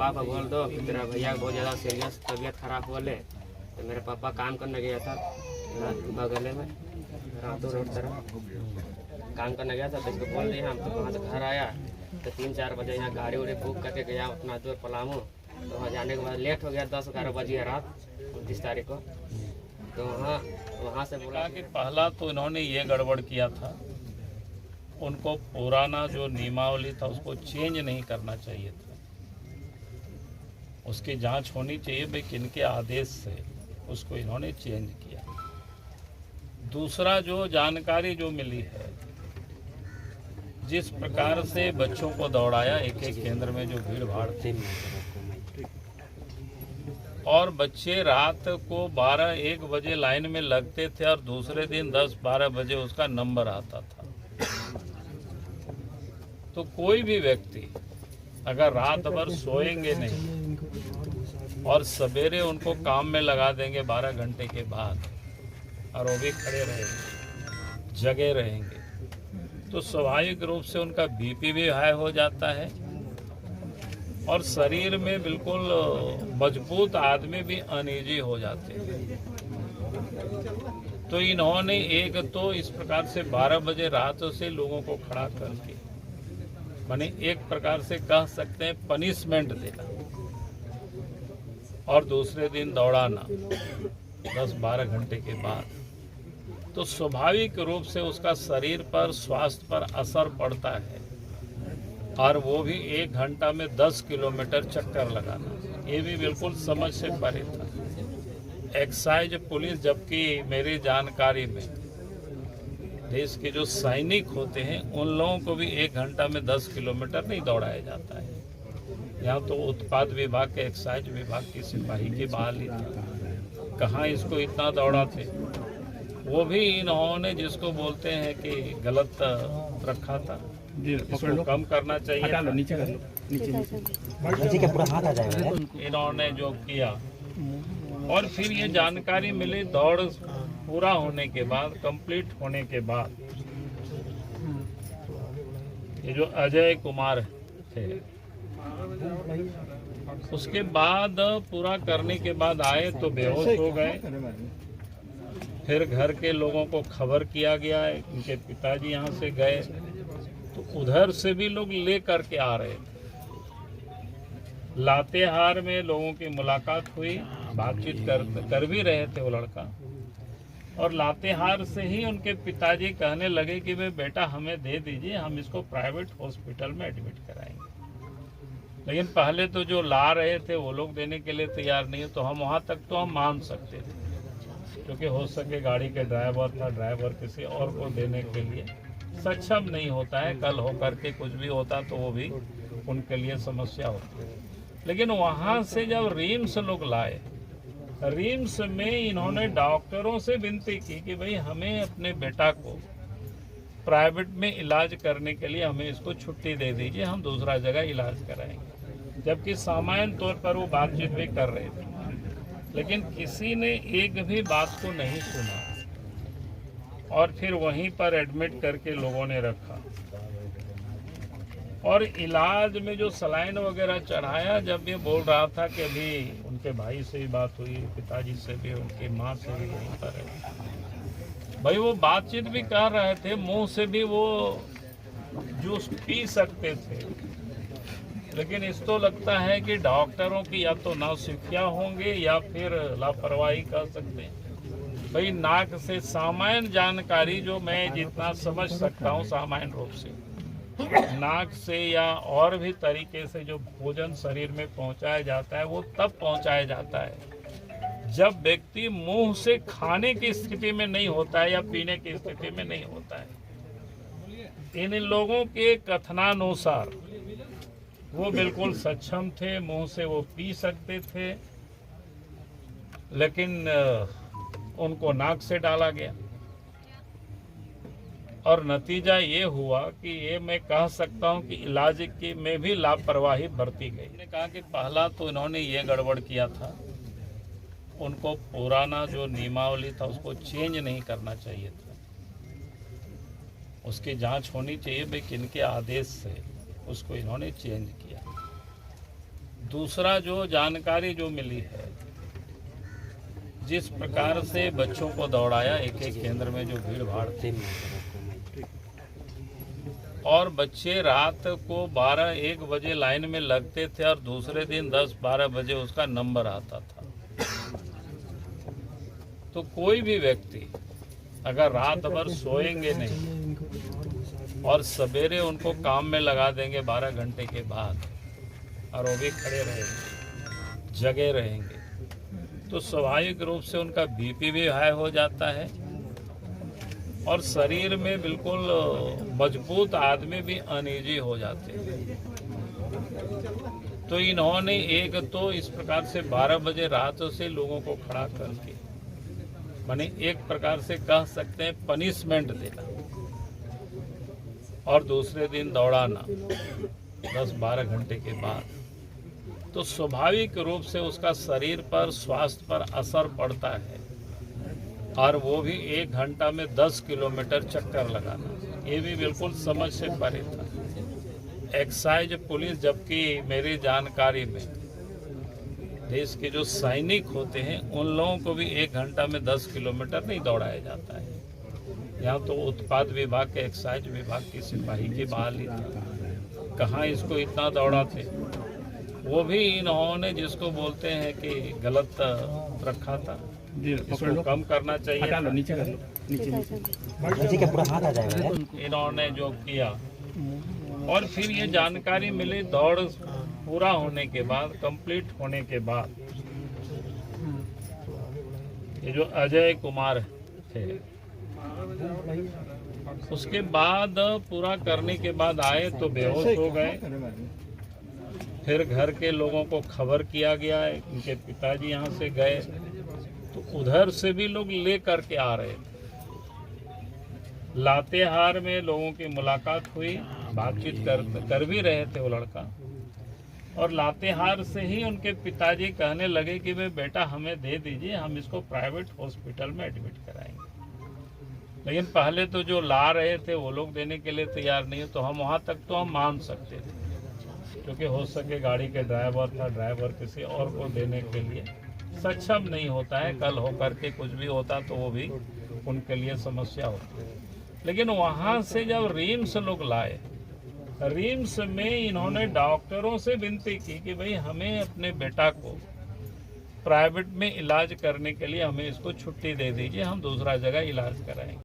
पापा को बोल दो कि तेरा भैया बहुत ज़्यादा सीरियस तबीयत खराब हुआ ले। तो मेरे पापा काम करने गया था बगल में रातों रोड तरफ काम करने गया था, तो इसको बोल दिया। हम तो वहाँ से घर आया तो 3-4 बजे यहाँ गाड़ी उड़ी बुक करके गया उतना दूर पलामू। तो वहाँ जाने के बाद लेट हो गया, 10-11 बजे रात 29 तारीख को। तो वहाँ से बोला कि पहला तो इन्होंने ये गड़बड़ किया था, उनको पुराना जो नियमावली था उसको चेंज नहीं करना चाहिए था, उसकी जांच होनी चाहिए भाई किनके आदेश से उसको इन्होंने चेंज किया। दूसरा जो जानकारी जो मिली है, जिस प्रकार से बच्चों को दौड़ाया एक एक केंद्र में जो भीड़ भाड़ थी, और बच्चे रात को 12-1 बजे लाइन में लगते थे और दूसरे दिन 10-12 बजे उसका नंबर आता था। तो कोई भी व्यक्ति अगर रात भर सोएंगे नहीं और सवेरे उनको काम में लगा देंगे 12 घंटे के बाद, और वो भी खड़े रहेंगे, जगे रहेंगे, तो स्वाभाविक रूप से उनका बीपी भी हाई हो जाता है और शरीर में बिल्कुल मजबूत आदमी भी अनईजी हो जाते हैं। तो इन्होंने एक तो इस प्रकार से 12 बजे रात से लोगों को खड़ा करके, माने एक प्रकार से कह सकते हैं पनिशमेंट देना, और दूसरे दिन दौड़ाना 10-12 घंटे के बाद, तो स्वाभाविक रूप से उसका शरीर पर, स्वास्थ्य पर असर पड़ता है। और वो भी 1 घंटा में 10 किलोमीटर चक्कर लगाना, ये भी बिल्कुल समझ से परे था। एक्साइज पुलिस, जबकि मेरी जानकारी में देश के जो सैनिक होते हैं उन लोगों को भी 1 घंटा में 10 किलोमीटर नहीं दौड़ाया जाता है। यहाँ तो उत्पाद विभाग के, एक्साइज विभाग की सिपाही की बहाली थी, कहाँ इसको इतना दौड़ा थे। वो भी इन्होंने जिसको बोलते हैं कि गलत रखा था, इसको कम करना चाहिए। नीचे कर लो, नीचे के पूरा हाथ आ जाएगा। इन्होंने जो किया, और फिर ये जानकारी मिली दौड़ पूरा होने के बाद, कंप्लीट होने के बाद, ये जो अजय कुमार थे, उसके बाद पूरा करने के बाद आए तो बेहोश हो गए। फिर घर के लोगों को खबर किया गया है, उनके पिताजी यहाँ से गए तो उधर से भी लोग ले करके आ रहे थे। लातेहार में लोगों की मुलाकात हुई, बातचीत कर भी रहे थे वो लड़का, और लातेहार से ही उनके पिताजी कहने लगे कि भाई बेटा हमें दे दीजिए, हम इसको प्राइवेट हॉस्पिटल में एडमिट कराएंगे। लेकिन पहले तो जो ला रहे थे वो लोग देने के लिए तैयार नहीं, तो हम वहाँ तक तो हम मान सकते थे, क्योंकि हो सके गाड़ी के ड्राइवर था, ड्राइवर किसी और को देने के लिए सक्षम नहीं होता है। कल हो करके कुछ भी होता तो वो भी उनके लिए समस्या होती है। लेकिन वहाँ से जब रिम्स लोग लाए, रिम्स में इन्होंने डॉक्टरों से विनती की कि भाई हमें अपने बेटा को प्राइवेट में इलाज करने के लिए हमें इसको छुट्टी दे दीजिए, हम दूसरा जगह इलाज कराएंगे। जबकि सामान्य तौर पर वो बातचीत भी कर रहे थे, लेकिन किसी ने एक भी बात को नहीं सुना, और फिर वहीं पर एडमिट करके लोगों ने रखा। और इलाज में जो सलाइन वगैरह चढ़ाया, जब ये बोल रहा था कि अभी उनके भाई से भी बात हुई, पिताजी से भी, उनकी माँ से भी यहीं पर है। भाई वो बातचीत भी कर रहे थे, मुंह से भी वो जूस पी सकते थे, लेकिन इस तो लगता है कि डॉक्टरों की या तो नौसिखिया होंगे या फिर लापरवाही कर सकते हैं। भाई नाक से सामान्य जानकारी, जो मैं जितना समझ सकता हूँ सामान्य रूप से, नाक से या और भी तरीके से जो भोजन शरीर में पहुंचाया जाता है वो तब पहुंचाया जाता है जब व्यक्ति मुंह से खाने की स्थिति में नहीं होता है या पीने की स्थिति में नहीं होता है। इन लोगों के कथनानुसार वो बिल्कुल सक्षम थे, मुंह से वो पी सकते थे, लेकिन उनको नाक से डाला गया, और नतीजा ये हुआ कि ये मैं कह सकता हूं कि इलाज की में भी लापरवाही बरती गई। मैंने कहा कि पहला तो इन्होंने ये गड़बड़ किया था, उनको पुराना जो नियमावली था उसको चेंज नहीं करना चाहिए था, उसकी जांच होनी चाहिए भाई किनके आदेश से उसको इन्होंने चेंज किया। दूसरा जो जानकारी जो मिली है, जिस प्रकार से बच्चों को दौड़ाया एक एक केंद्र में जो भीड़ भाड़ थी, और बच्चे रात को 12-1 बजे लाइन में लगते थे और दूसरे दिन 10-12 बजे उसका नंबर आता था। तो कोई भी व्यक्ति अगर रात भर सोएंगे नहीं और सवेरे उनको काम में लगा देंगे 12 घंटे के बाद, और वो भी खड़े रहेंगे, जगे रहेंगे, तो स्वाभाविक रूप से उनका बीपी भी हाई हो जाता है और शरीर में बिल्कुल मजबूत आदमी भी अनईजी हो जाते हैं। तो इन्होंने एक तो इस प्रकार से 12 बजे रात से लोगों को खड़ा करके, माने एक प्रकार से कह सकते हैं पनिशमेंट देना, और दूसरे दिन दौड़ाना 10-12 घंटे के बाद, तो स्वाभाविक रूप से उसका शरीर पर, स्वास्थ्य पर असर पड़ता है। और वो भी 1 घंटा में 10 किलोमीटर चक्कर लगाना, ये भी बिल्कुल समझ से परे था। एक्साइज पुलिस, जबकि मेरी जानकारी में देश के जो सैनिक होते हैं उन लोगों को भी 1 घंटा में 10 किलोमीटर नहीं दौड़ाया जाता है। यहाँ तो उत्पाद विभाग के, एक्साइज विभाग की सिपाही की बहाली थी, कहाँ इसको इतना दौड़ाते। वो भी इन्होंने जिसको बोलते हैं कि गलत रखा था, इसको कम करना चाहिए, नीचे के पूरा हाथ आ जाएगा। इन्होंने जो किया। और फिर ये जानकारी मिली दौड़ पूरा होने के बाद, कंप्लीट होने के बाद, ये जो अजय कुमार थे, उसके बाद पूरा करने के बाद आए तो बेहोश हो गए। फिर घर के लोगों को खबर किया गया है, उनके पिताजी यहाँ से गए तो उधर से भी लोग ले करके आ रहे थे। लातेहार में लोगों की मुलाकात हुई, बातचीत कर भी रहे थे वो लड़का, और लातेहार से ही उनके पिताजी कहने लगे कि भाई बेटा हमें दे दीजिए, हम इसको प्राइवेट हॉस्पिटल में एडमिट कराएंगे। लेकिन पहले तो जो ला रहे थे वो लोग देने के लिए तैयार नहीं, तो हम वहाँ तक तो हम मान सकते थे, क्योंकि हो सके गाड़ी के ड्राइवर था, ड्राइवर किसी और को देने के लिए सक्षम नहीं होता है। कल हो करके कुछ भी होता तो वो भी उनके लिए समस्या होती है। लेकिन वहाँ से जब रिम्स लोग लाए, रिम्स में इन्होंने डॉक्टरों से विनती की कि भाई हमें अपने बेटा को प्राइवेट में इलाज करने के लिए हमें इसको छुट्टी दे दीजिए, हम दूसरा जगह इलाज कराएंगे।